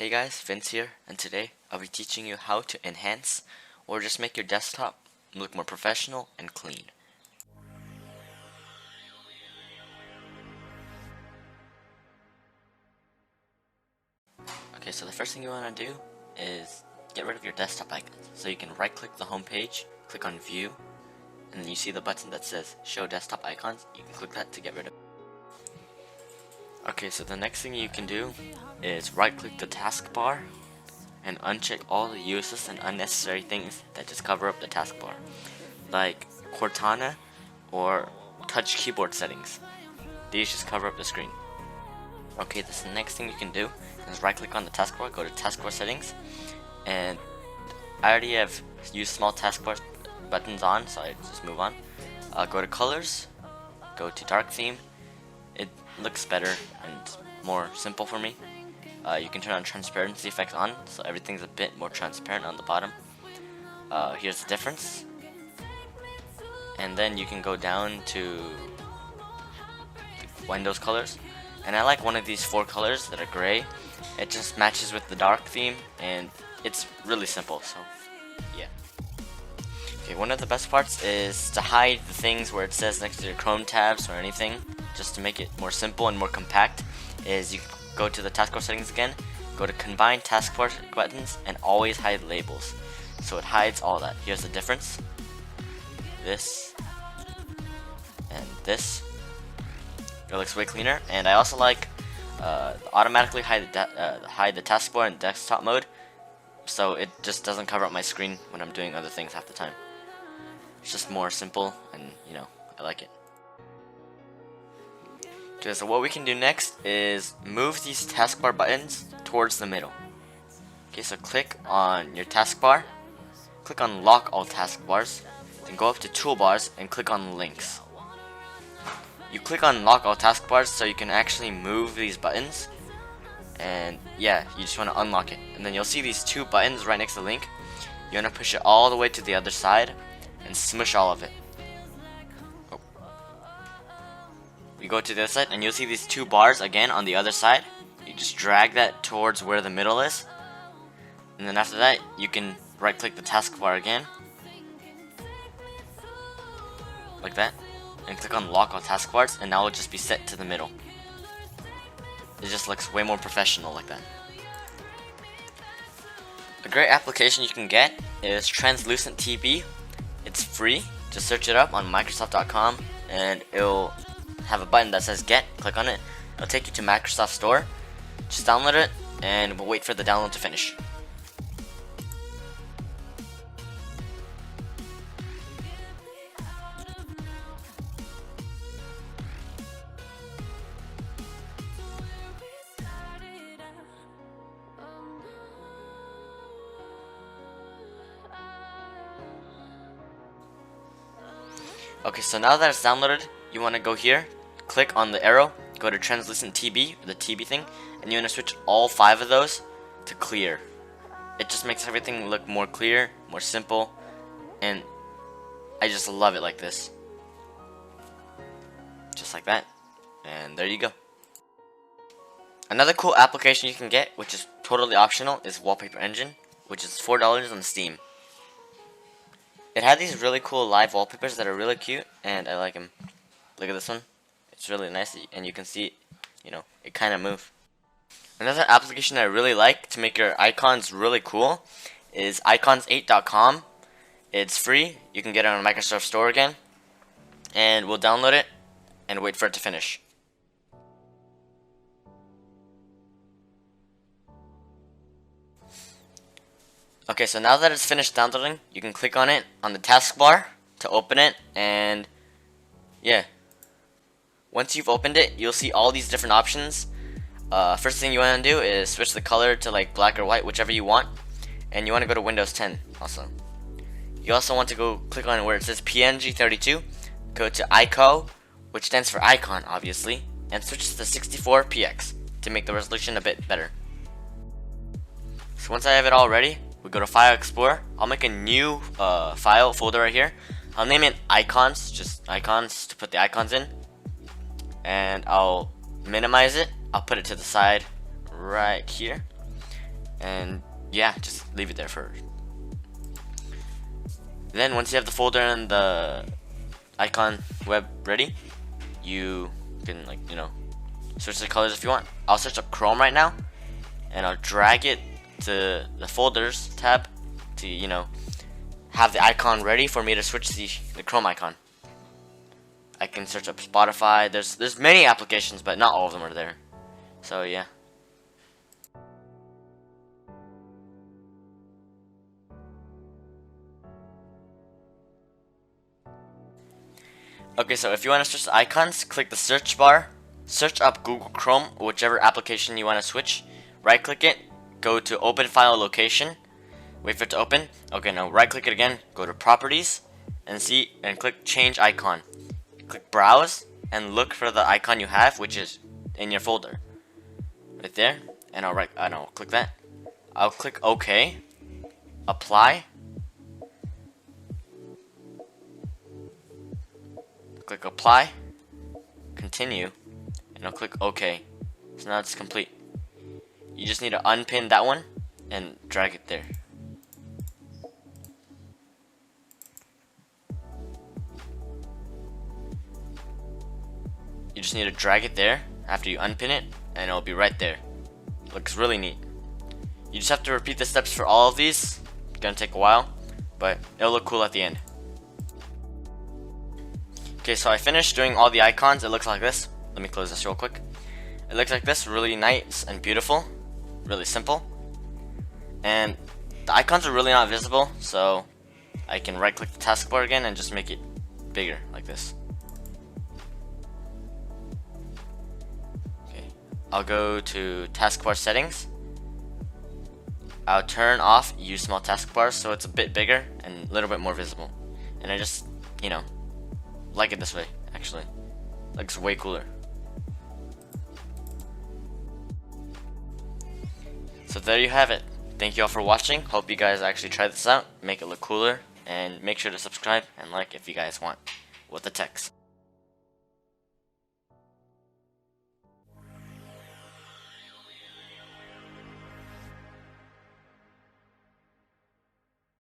Hey guys, Vince here, and today I'll be teaching you how to enhance or just make your desktop look more professional and clean. Okay, so the first thing you want to do is get rid of your desktop icons. So you can right click the home page, click on view, and then you see the button that says show desktop icons. You can click that to get rid of it. Okay, so the next thing you can do is right click the taskbar and uncheck all the useless and unnecessary things that just cover up the taskbar, like Cortana or touch keyboard settings. These just cover up the screen. Okay, this next thing you can do is right click on the taskbar, go to taskbar settings, and I already have used small taskbar buttons on, so I just move on. Go to colors, go to dark theme. It looks better and more simple for me. You can turn on transparency effects on, so everything's a bit more transparent on the bottom. Here's the difference. And then you can go down to Windows colors. And I like one of these 4 colors that are gray. It just matches with the dark theme, and it's really simple, so yeah. Okay, one of the best parts is to hide the things where it says next to your Chrome tabs or anything, just to make it more simple and more compact, is you go to the taskbar settings again, go to combine taskbar buttons, and always hide labels. So it hides all that. Here's the difference. This and this. It looks way cleaner, and I also like automatically hide the taskbar in desktop mode, so it just doesn't cover up my screen when I'm doing other things half the time. It's just more simple, and I like it. Okay, so what we can do next is move these taskbar buttons towards the middle. Okay, so click on your taskbar, click on lock all taskbars, then go up to toolbars and click on links. You click on lock all taskbars so you can actually move these buttons, and yeah, you just want to unlock it, and then you'll see these 2 buttons right next to the link. You want to push it all the way to the other side and smush all of it. You go to the other side and you'll see these 2 bars again on the other side. You just drag that towards where the middle is, and then after that you can right click the taskbar again like that and click on lock all taskbars, and now it'll just be set to the middle. It just looks way more professional like that. A great application you can get is Translucent TB. It's free. Just search it up on Microsoft.com and it'll have a button that says get. Click on it. It'll take you to Microsoft Store. Just download it and we'll wait for the download to finish. Okay, so now that it's downloaded, you want to go here, click on the arrow, go to Translucent TB, or the TB thing, and you want to switch all 5 of those to clear. It just makes everything look more clear, more simple, and I just love it like this. Just like that, and there you go. Another cool application you can get, which is totally optional, is Wallpaper Engine, which is $4 on Steam. It had these really cool live wallpapers that are really cute, and I like them. Look at this one. It's really nice, and you can see it kind of move. Another application I really like to make your icons really cool is icons8.com. It's free. You can get it on Microsoft Store again, and we'll download it and wait for it to finish. Okay, so now that it's finished downloading, you can click on it on the taskbar to open it, and yeah. Once you've opened it, you'll see all these different options. First thing you want to do is switch the color to like black or white, whichever you want, and you want to go to Windows 10 also. You also want to go click on where it says PNG32, go to ICO, which stands for icon obviously, and switch to the 64px to make the resolution a bit better. So once I have it all ready, we go to File Explorer. I'll make a new file folder right here. I'll name it icons, just icons to put the icons in. And I'll minimize it. I'll put it to the side right here. and yeah, just leave it there for. Then once you have the folder and the icon web ready, you can switch the colors if you want. I'll search up Chrome right now, and I'll drag it to the folders tab to have the icon ready for me to switch the Chrome icon. I can search up Spotify. There's many applications, but not all of them are there. So yeah. Okay, so if you want to switch the icons, click the search bar, search up Google Chrome, whichever application you want to switch, right click it, go to open file location, wait for it to open. Okay, now right click it again, go to properties, and click change icon. Click browse, and look for the icon you have, which is in your folder. Right there, and I'll click that. I'll click OK, apply, click apply, continue, and I'll click OK. So now it's complete. You just need to unpin that one and drag it there. You just need to drag it there after you unpin it, and it'll be right there. Looks really neat. You just have to repeat the steps for all of these. It's gonna take a while, but it'll look cool at the end. Okay, so I finished doing all the icons. It looks like this. Let me close this real quick. It looks like this, really nice and beautiful, really simple. And the icons are really not visible, so I can right click the taskbar again and just make it bigger like this. Okay, I'll go to taskbar settings. I'll turn off use small taskbars so it's a bit bigger and a little bit more visible. And I just, like it this way, actually. Looks way cooler. So there you have it. Thank you all for watching. Hope you guys actually try this out, make it look cooler, and make sure to subscribe and like if you guys want with the text.